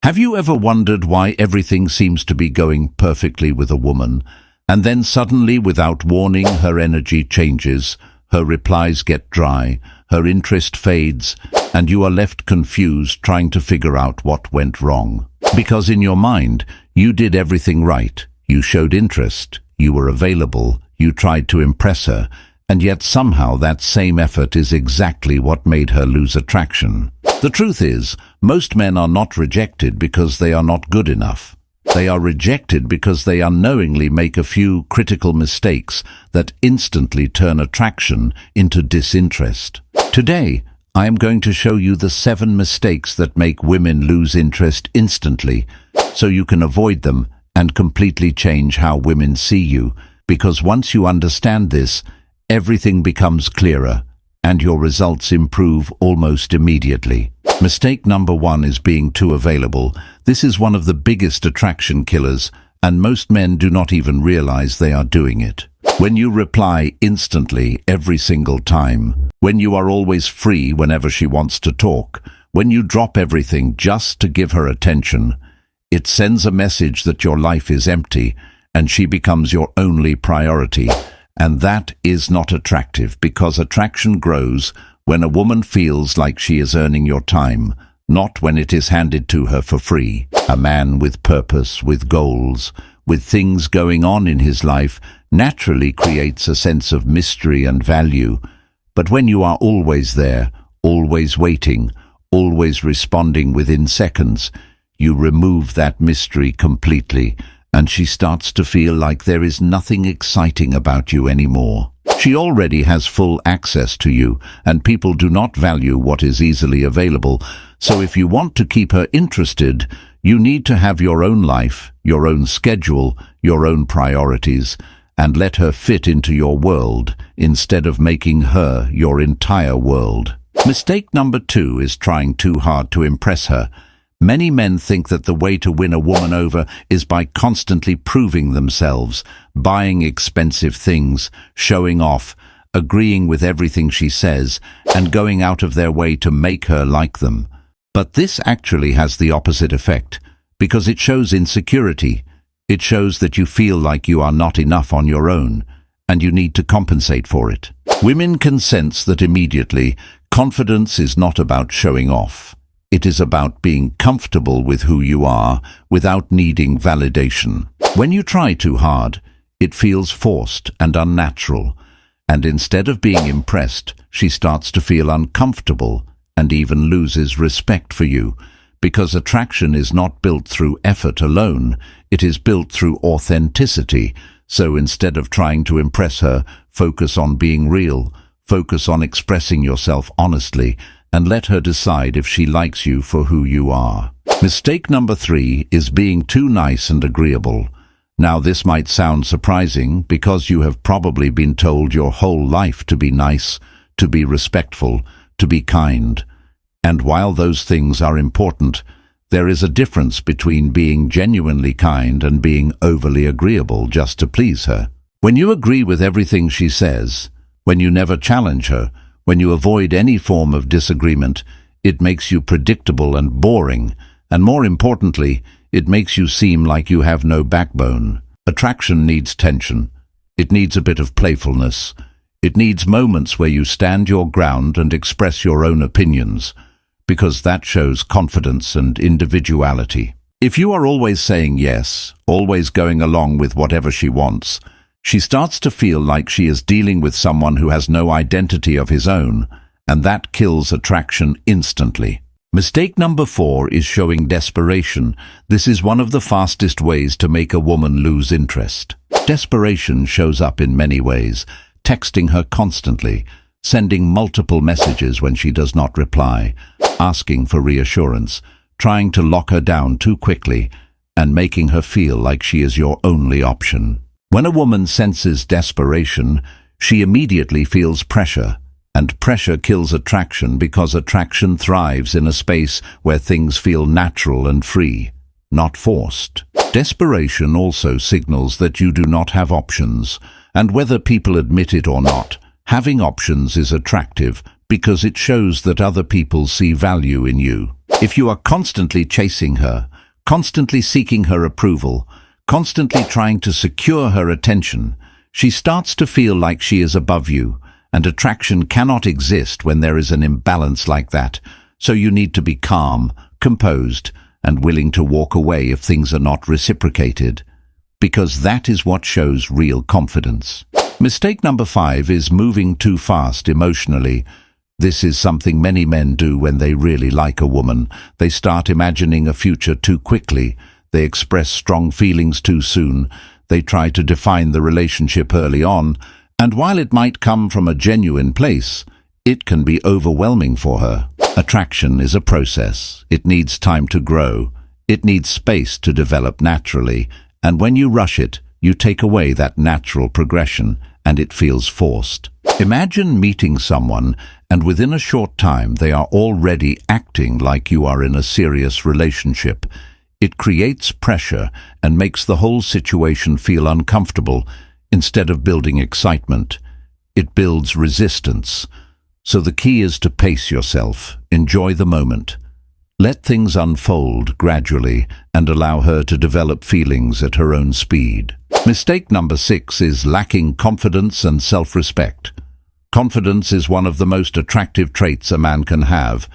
Have you ever wondered why everything seems to be going perfectly with a woman, and then suddenly, without warning, her energy changes, her replies get dry, her interest fades, and you are left confused trying to figure out what went wrong? Because in your mind, you did everything right. You showed interest, you were available, you tried to impress her, and yet somehow that same effort is exactly what made her lose attraction. The truth is, most men are not rejected because they are not good enough. They are rejected because they unknowingly make a few critical mistakes that instantly turn attraction into disinterest. Today, I am going to show you the 7 mistakes that make women lose interest instantly, so you can avoid them and completely change how women see you, because once you understand this, everything becomes clearer, and your results improve almost immediately. Mistake number 1 is being too available. This is one of the biggest attraction killers, and most men do not even realize they are doing it. When you reply instantly every single time, when you are always free whenever she wants to talk, when you drop everything just to give her attention, it sends a message that your life is empty and she becomes your only priority. And that is not attractive, because attraction grows when a woman feels like she is earning your time, not when it is handed to her for free. A man with purpose, with goals, with things going on in his life, naturally creates a sense of mystery and value. But when you are always there, always waiting, always responding within seconds, you remove that mystery completely, and she starts to feel like there is nothing exciting about you anymore. She already has full access to you, and people do not value what is easily available. So if you want to keep her interested, you need to have your own life, your own schedule, your own priorities, and let her fit into your world instead of making her your entire world. Mistake number 2 is trying too hard to impress her. Many men think that the way to win a woman over is by constantly proving themselves, buying expensive things, showing off, agreeing with everything she says, and going out of their way to make her like them. But this actually has the opposite effect, because it shows insecurity. It shows that you feel like you are not enough on your own, and you need to compensate for it. Women can sense that immediately. Confidence is not about showing off. It is about being comfortable with who you are without needing validation. When you try too hard, it feels forced and unnatural, and instead of being impressed, she starts to feel uncomfortable and even loses respect for you, because attraction is not built through effort alone, it is built through authenticity. So instead of trying to impress her, focus on being real, focus on expressing yourself honestly, and let her decide if she likes you for who you are. Mistake number 3 is being too nice and agreeable. Now this might sound surprising, because you have probably been told your whole life to be nice, to be respectful, to be kind. And while those things are important, there is a difference between being genuinely kind and being overly agreeable just to please her. When you agree with everything she says, when you never challenge her, when you avoid any form of disagreement, it makes you predictable and boring, and more importantly, it makes you seem like you have no backbone. Attraction needs tension. It needs a bit of playfulness. It needs moments where you stand your ground and express your own opinions, because that shows confidence and individuality. If you are always saying yes, always going along with whatever she wants, she starts to feel like she is dealing with someone who has no identity of his own, and that kills attraction instantly. Mistake number 4 is showing desperation. This is one of the fastest ways to make a woman lose interest. Desperation shows up in many ways: texting her constantly, sending multiple messages when she does not reply, asking for reassurance, trying to lock her down too quickly, and making her feel like she is your only option. When a woman senses desperation, she immediately feels pressure, and pressure kills attraction, because attraction thrives in a space where things feel natural and free, not forced. Desperation also signals that you do not have options, and whether people admit it or not, having options is attractive because it shows that other people see value in you. If you are constantly chasing her, constantly seeking her approval, constantly trying to secure her attention, she starts to feel like she is above you, and attraction cannot exist when there is an imbalance like that, so you need to be calm, composed, and willing to walk away if things are not reciprocated, because that is what shows real confidence. Mistake number 5 is moving too fast emotionally. This is something many men do when they really like a woman. They start imagining a future too quickly. They express strong feelings too soon. They try to define the relationship early on, and while it might come from a genuine place, it can be overwhelming for her. Attraction is a process. It needs time to grow. It needs space to develop naturally, and when you rush it, you take away that natural progression, and it feels forced. Imagine meeting someone, and within a short time they are already acting like you are in a serious relationship. It creates pressure and makes the whole situation feel uncomfortable. Instead of building excitement, it builds resistance. So the key is to pace yourself, enjoy the moment. Let things unfold gradually and allow her to develop feelings at her own speed. Mistake number 6 is lacking confidence and self-respect. Confidence is one of the most attractive traits a man can have,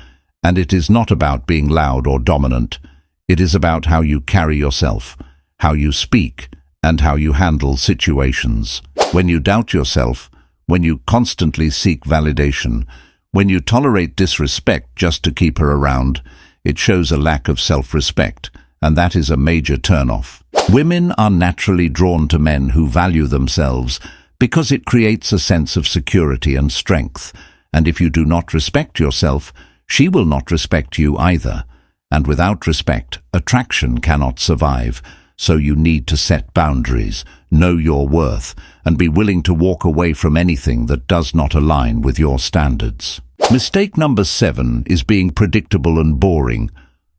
and it is not about being loud or dominant. It is about how you carry yourself, how you speak, and how you handle situations. When you doubt yourself, when you constantly seek validation, when you tolerate disrespect just to keep her around, it shows a lack of self-respect, and that is a major turn-off. Women are naturally drawn to men who value themselves because it creates a sense of security and strength, and if you do not respect yourself, she will not respect you either. And without respect, attraction cannot survive. So you need to set boundaries, know your worth, and be willing to walk away from anything that does not align with your standards. Mistake number 7 is being predictable and boring.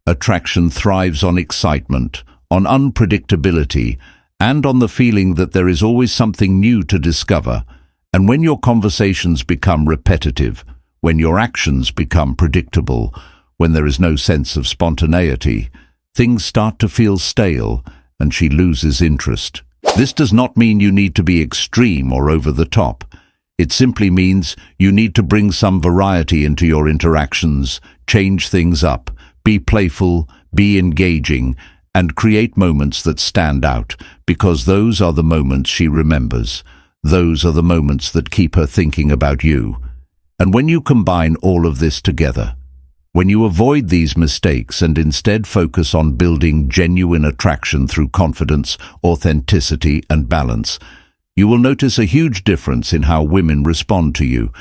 Attraction thrives on excitement, on unpredictability, and on the feeling that there is always something new to discover. And when your conversations become repetitive, when your actions become predictable, when there is no sense of spontaneity, things start to feel stale, and she loses interest. This does not mean you need to be extreme or over the top. It simply means you need to bring some variety into your interactions, change things up, be playful, be engaging, and create moments that stand out, because those are the moments she remembers. Those are the moments that keep her thinking about you. And when you combine all of this together, when you avoid these mistakes and instead focus on building genuine attraction through confidence, authenticity, and balance, you will notice a huge difference in how women respond to you.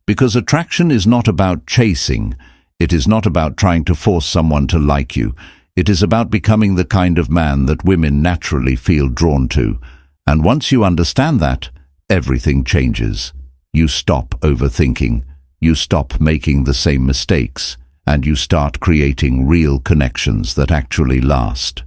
Because attraction is not about chasing. It is not about trying to force someone to like you. It is about becoming the kind of man that women naturally feel drawn to. And once you understand that, everything changes. You stop overthinking. You stop making the same mistakes. And you start creating real connections that actually last.